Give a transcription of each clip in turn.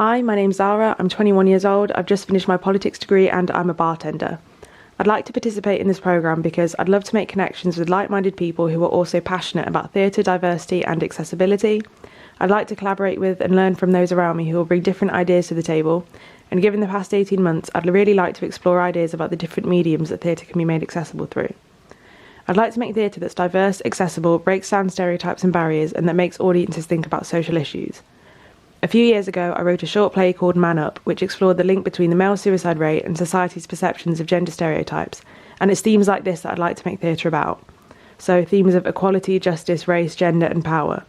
Hi, my name's Zahra, I'm 21 years old, I've just finished my politics degree and I'm a bartender. I'd like to participate in this programme because I'd love to make connections with like-minded people who are also passionate about theatre, diversity and accessibility. I'd like to collaborate with and learn from those around me who will bring different ideas to the table, and given the past 18 months, I'd really like to explore ideas about the different mediums that theatre can be made accessible through. I'd like to make theatre that's diverse, accessible, breaks down stereotypes and barriers, and that makes audiences think about social issues. A few years ago, I wrote a short play called Man Up, which explored the link between the male suicide rate and society's perceptions of gender stereotypes, and it's themes like this that I'd like to make theatre about. So, themes of equality, justice, race, gender and power.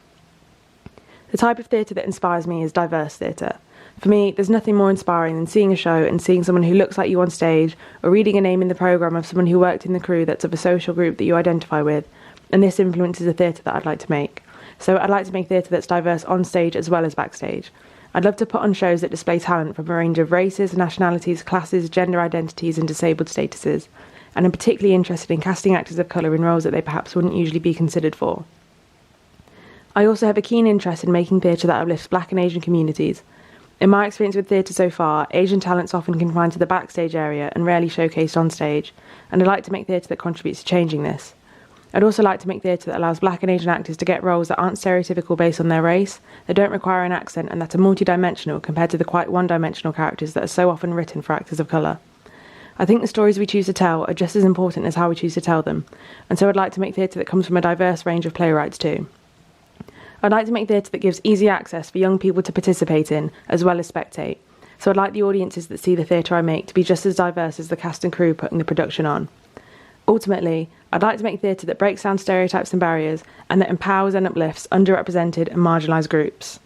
The type of theatre that inspires me is diverse theatre. For me, there's nothing more inspiring than seeing a show and seeing someone who looks like you on stage, or reading a name in the programme of someone who worked in the crew that's of a social group that you identify with, and this influences the theatre that I'd like to make. So I'd like to make theatre that's diverse on stage as well as backstage. I'd love to put on shows that display talent from a range of races, nationalities, classes, gender identities and disabled statuses, and I'm particularly interested in casting actors of colour in roles that they perhaps wouldn't usually be considered for. I also have a keen interest in making theatre that uplifts Black and Asian communities. In my experience with theatre so far, Asian talent's often confined to the backstage area and rarely showcased on stage, and I'd like to make theatre that contributes to changing this. I'd also like to make theatre that allows Black and Asian actors to get roles that aren't stereotypical based on their race, that don't require an accent and that are multidimensional compared to the quite one-dimensional characters that are so often written for actors of colour. I think the stories we choose to tell are just as important as how we choose to tell them, and so I'd like to make theatre that comes from a diverse range of playwrights too. I'd like to make theatre that gives easy access for young people to participate in, as well as spectate. So I'd like the audiences that see the theatre I make to be just as diverse as the cast and crew putting the production on. Ultimately, I'd like to make theatre that breaks down stereotypes and barriers, and that empowers and uplifts underrepresented and marginalised groups.